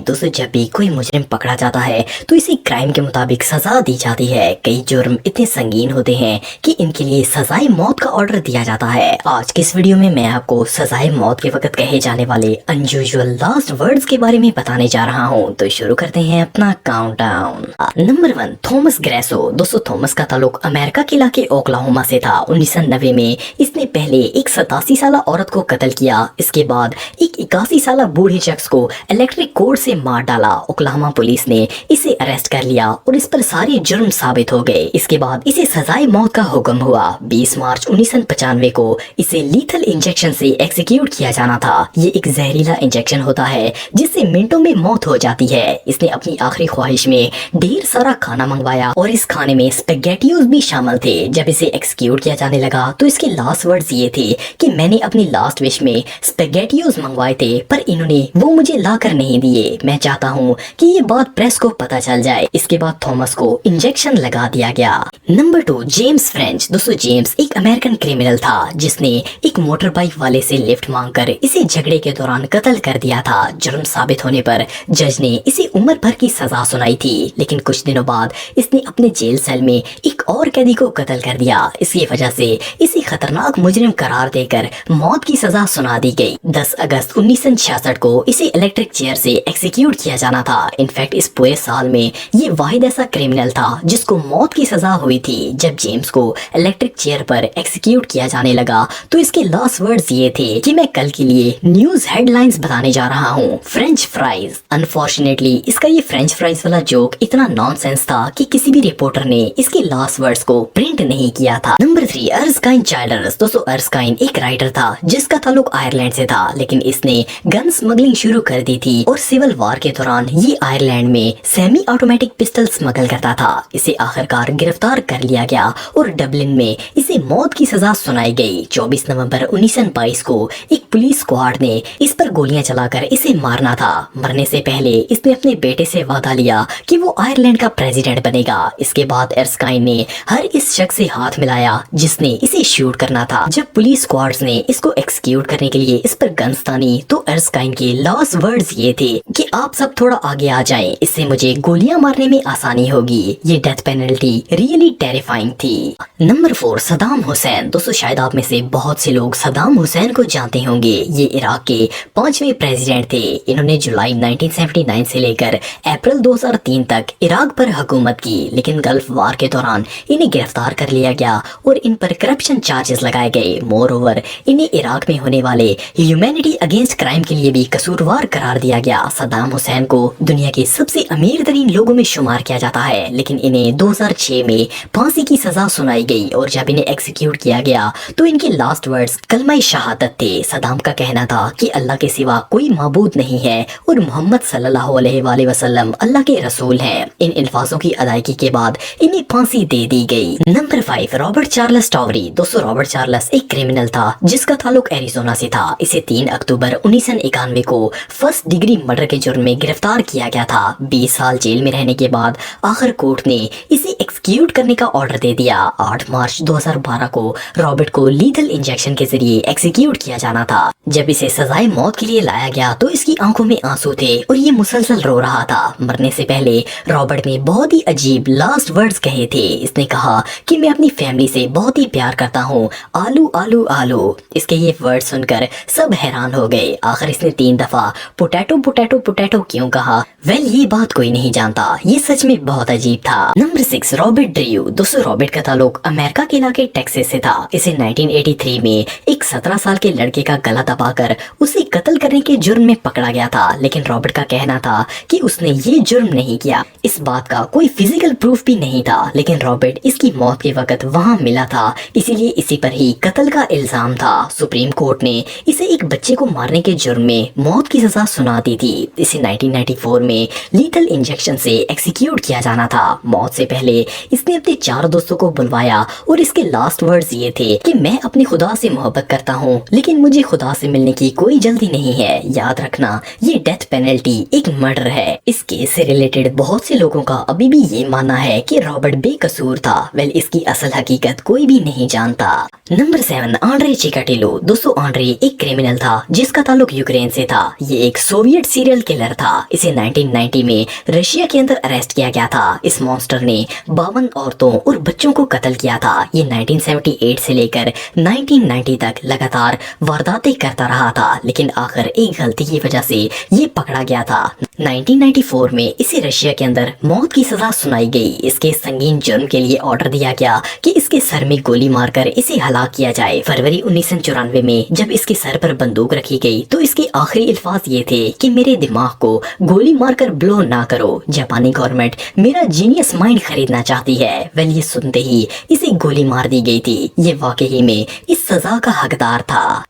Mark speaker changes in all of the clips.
Speaker 1: दोस्तों जब भी कोई मुजरिम पकड़ा जाता है तो इसे क्राइम के मुताबिक सजा दी जाती है। कई जुर्म इतने संगीन होते हैं कि इनके लिए सजाए मौत का ऑर्डर दिया जाता है। आज की इस वीडियो में मैं आपको सजाए मौत के वक्त कहे जाने वाले अनयूजुअल लास्ट वर्ड्स के बारे में बताने जा रहा हूँ। तो शुरू करते हैं अपना काउंटडाउन। Number 1, Thomas Gresso. दोस्तों थॉमस का ताल्लुक अमेरिका के इलाके ओक्लाहोमा से था। 1990 में इसने पहले एक 87 साल औरत को कत्ल किया। इसके बाद एक 81 साल बूढ़े शख्स को इलेक्ट्रिक कोर्ड से मार डाला। ओक्लाहोमा पुलिस ने इसे अरेस्ट कर लिया और इस पर सारे जुर्म साबित हो गए। इसके बाद इसे सजाए मौत का हुक्म हुआ। 20 मार्च 1995 को इसे लीथल इंजेक्शन से एग्जीक्यूट किया जाना था। ये एक जहरीला इंजेक्शन होता है जिससे मिनटों में मौत हो जाती है। इसने अपनी आखिरी ख्वाहिश में ढेर सारा खाना मंगवाया और इस खाने में स्पैगेटियोज भी शामिल थे। जब इसे एक्सक्यूट किया जाने लगा तो इसके लास्ट वर्ड्स ये थे कि मैंने अपनी लास्ट विश में स्पैगेटियोज मंगवाए थे पर इन्होंने वो मुझे लाकर नहीं दिए। मैं चाहता हूँ कि ये बात प्रेस को पता चल जाए। इसके बाद थॉमस को इंजेक्शन लगा दिया गया। Number 2, James French. दोस्तों जेम्स एक अमेरिकन क्रिमिनल था जिसने एक मोटर बाइक वाले से लिफ्ट मांगकर इसे झगड़े के दौरान कत्ल कर दिया था। जुर्म साबित होने पर जज ने इसे उम्र भर की सजा सुनाई थी, लेकिन कुछ दिनों बाद इसने अपने जेल सेल में एक और कैदी को कत्ल कर दिया। इसकी वजह से इसे खतरनाक मुजरिम करार देकर मौत की सजा सुना दी गई। 10 अगस्त 1966 को इसे इलेक्ट्रिक चेयर से एक्जीक्यूट किया जाना था। इनफैक्ट इस पूरे साल में ये वाहिद ऐसा क्रिमिनल था जिसको मौत की सजा हुई थी। जब जेम्स को इलेक्ट्रिक चेयर पर एक्जीक्यूट किया जाने लगा तो इसके लास्ट वर्ड्स ये थे कि मैं कल के लिए न्यूज हेडलाइंस बताने जा रहा हूँ, फ्रेंच फ्राइज। अनफॉर्चुनेटली इसका ये फ्रेंच फ्राइज वाला जोक इतना नॉनसेंस था कि किसी भी रिपोर्टर ने इसके लास्ट वर्ड्स को प्रिंट नहीं किया था। नंबर 3, अर्स्काइन चाइल्डर्स। दोस्तों अर्स्काइन एक राइटर था जिसका ताल्लुक आयरलैंड से था, लेकिन इसने गन स्मगलिंग शुरू कर दी थी और सिविल वॉर के दौरान ये आयरलैंड में सेमी ऑटोमेटिक पिस्टल स्मगल करता था। इसे आखिरकार गिरफ्तार कर लिया गया और डबलिन में इसे मौत की सजा सुनाई गई। 24 नवंबर 1922 को एक पुलिस स्क्वाड ने इस पर गोलियां चलाकर इसे मारना था। मरने से पहले इसने अपने बेटे से वादा लिया कि वो आयरलैंड का प्रेसिडेंट बनेगा। इसके बाद एर्स्काइन ने हर इस शख्स से हाथ मिलाया जिसने इसे शूट करना था। जब पुलिस स्क्वाड्स ने इसको एक्सक्यूट करने के लिए इस पर गन्स तानी तो एर्स्काइन के लास्ट वर्ड्स ये थे कि आप सब थोड़ा आगे आ जाएं, इससे मुझे गोलियां मारने में आसानी होगी। ये डेथ पेनल्टी रियली टेरिफाइंग थी। नंबर 4, सदाम हुसैन। दोस्तों शायद आप में से बहुत से लोग सदाम हुसैन को जानते होंगे। ये इराक के 5वें प्रेसिडेंट थे। इन्होंने जुलाई 1979 से लेकर अप्रैल 2003 तक इराक पर हुकूमत की, लेकिन गल्फ वार के दौरान इन्हें गिरफ्तार कर लिया गया और इन पर करप्शन चार्जेस लगाए गए। मोर ओवर इन्हें इराक में होने वाले ह्यूमैनिटी अगेंस्ट क्राइम के लिए भी कसूरवार करार दिया गया। सदाम हुसैन को दुनिया के सबसे अमीर तरीन लोगों में शुमार किया जाता है, लेकिन इन्हें 2006 में फांसी की सजा सुनाई गई और जब इन्हें एक्जीक्यूट किया गया तो इनके लास्ट वर्ड्स कलमा शहादत थे। सदाम का कहना था कि अल्लाह के सिवा कोई माबूद नहीं है और मोहम्मद सल्लल्लाहु अलैहि वसल्लम अल्लाह के रसूल हैं। इन अल्फाजों की अदायगी के बाद इन्हें फांसी दे दी गई। Number 5, Robert Charles Towery. दोस्तों रॉबर्ट चार्ल्स एक क्रिमिनल था जिसका ताल्लुक एरिजोना से था। इसे 3 अक्टूबर 1991 को फर्स्ट डिग्री मर्डर के जुर्म में गिरफ्तार किया गया था। 20 साल जेल में रहने के बाद आखिर कोर्ट ने इसे एक्सक्यूट करने का ऑर्डर दे दिया। 8 मार्च 2012 को रॉबर्ट को लीथल इंजेक्शन के जरिए एक्जीक्यूट किया जाना था। जब इसे सजाए मौत के लिए लाया गया तो इसकी आंखों में आंसू थे और ये मुसलसल रो रहा था। मरने से पहले रॉबर्ट ने बहुत ही अजीब लास्ट वर्ड्स कहे थे। इसने कहा कि मैं अपनी फैमिली से बहुत ही प्यार करता हूँ, आलू आलू आलू। इसके ये वर्ड सुनकर सब हैरान हो गए। आखिर इसने 3 दफा पोटैटो पोटैटो पोटैटो क्यों कहा? वेल ये बात कोई नहीं जानता। ये सच में बहुत अजीब था। Number 6, Robert Drew. दोस्तों रॉबर्ट का ताल्लुक अमेरिका के इलाके टेक्सास से था। इसे 1983 में एक 17 साल के लड़के का गला दबाकर उसे कत्ल करने के जुर्म में पकड़ा गया था, लेकिन रॉबर्ट का कहना था कि उसने ये जुर्म नहीं किया। इस बात का कोई फिजिकल प्रूफ भी नहीं था, लेकिन रॉबर्ट इसकी मौत के वक्त वहाँ मिला था, इसीलिए इसी पर ही कत्ल का इल्जाम था। सुप्रीम कोर्ट ने इसे एक बच्चे को मारने के जुर्म में मौत की सजा सुना दी थी। इसे 1994 में लीथल इंजेक्शन से एक्जीक्यूट किया जाना था। मौत से पहले इसने अपने 4 दोस्तों को बुलवाया और इसके लास्ट वर्ड्स ये थे कि मैं अपने खुदा से मोहब्बत करता हूँ, लेकिन मुझे खुदा से मिलने की कोई जल्दी नहीं है। याद रखना ये डेथ पेनल्टी एक मर्डर है। इस केस से रिलेटेड बहुत से लोगों का अभी भी ये मानना है कि रॉबर्ट बेकसूर था। वेल इसकी असल हकीकत कोई भी नहीं जानता। Number 7, Andrei Chikatilo. दोस्तों आंड्रे एक क्रिमिनल था जिसका ताल्लुक यूक्रेन से था। ये एक सोवियत सीरियल किलर किलर था। इसे 1990 में रशिया के अंदर अरेस्ट किया गया था। इस मॉन्स्टर ने 52 औरतों और बच्चों को कत्ल किया था। ये 1978 से लेकर 1990 तक लगातार वारदातें करता रहा था, लेकिन आखिर एक गलती की वजह से ये पकड़ा गया था। 1994 में इसे रशिया के अंदर मौत की सजा सुनाई गई। इसके संगीन जुर्म के लिए ऑर्डर दिया गया कि इसके सर में गोली मारकर इसे हलाक किया जाए। फरवरी 1994 में जब इसके सर पर बंदूक रखी गई तो इसके आखिरी अल्फाज ये थे कि मेरे दिमाग को गोली मारकर ब्लो ना करो, जापानी गवर्नमेंट मेरा जीनियस माइंड खरीदना चाहती है। वेल, ये सुनते ही इसे गोली मार दी गई थी। ये वाकई में इस सजा का हकदार था।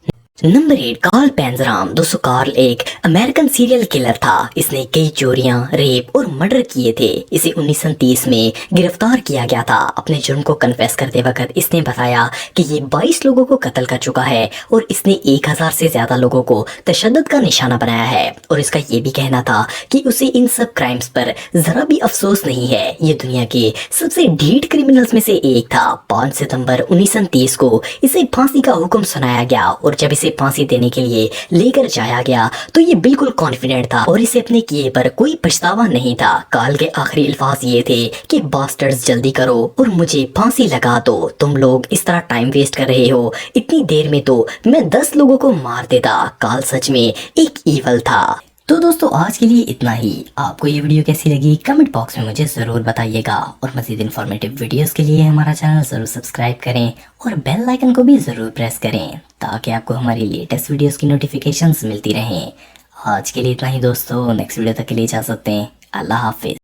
Speaker 1: Number 8, Karl Panzram. दोस्तों, कार्ल एक अमेरिकन सीरियल किलर था। इसने कई चोरियां, रेप और मर्डर किए थे। इसे 1930 में गिरफ्तार किया गया था। अपने जुर्म को कन्फेस करते वक्त इसने बताया कि ये 22 लोगों को कत्ल कर चुका है और इसने 1000 से ज्यादा लोगों को तशद्दुद का निशाना बनाया है। और इसका ये भी कहना था कि उसे इन सब क्राइम्स पर जरा भी अफसोस नहीं है। ये दुनिया के सबसे ढीठ क्रिमिनल्स में से एक था। 5 सितंबर 1930 को इसे फांसी का हुक्म सुनाया गया और जब इसे फांसी देने के लिए लेकर जाया गया तो ये बिल्कुल कॉन्फिडेंट था और इसे अपने किए पर कोई पछतावा नहीं था। कार्ल के आखिरी अल्फाज ये थे कि बास्टर्ड्स, जल्दी करो और मुझे फांसी लगा दो। तुम लोग इस तरह टाइम वेस्ट कर रहे हो। इतनी देर में तो मैं 10 लोगों को मार देता। कार्ल सच में एक ईवल था। तो दोस्तों, आज के लिए इतना ही। आपको ये वीडियो कैसी लगी कमेंट बॉक्स में मुझे ज़रूर बताइएगा और मज़ीद इन्फॉर्मेटिव वीडियोस के लिए हमारा चैनल ज़रूर सब्सक्राइब करें और बेल आइकन को भी ज़रूर प्रेस करें ताकि आपको हमारी लेटेस्ट वीडियोस की नोटिफिकेशंस मिलती रहें। आज के लिए इतना ही दोस्तों, नेक्स्ट वीडियो तक के लिए जा सकते हैं। अल्लाह हाफिज़।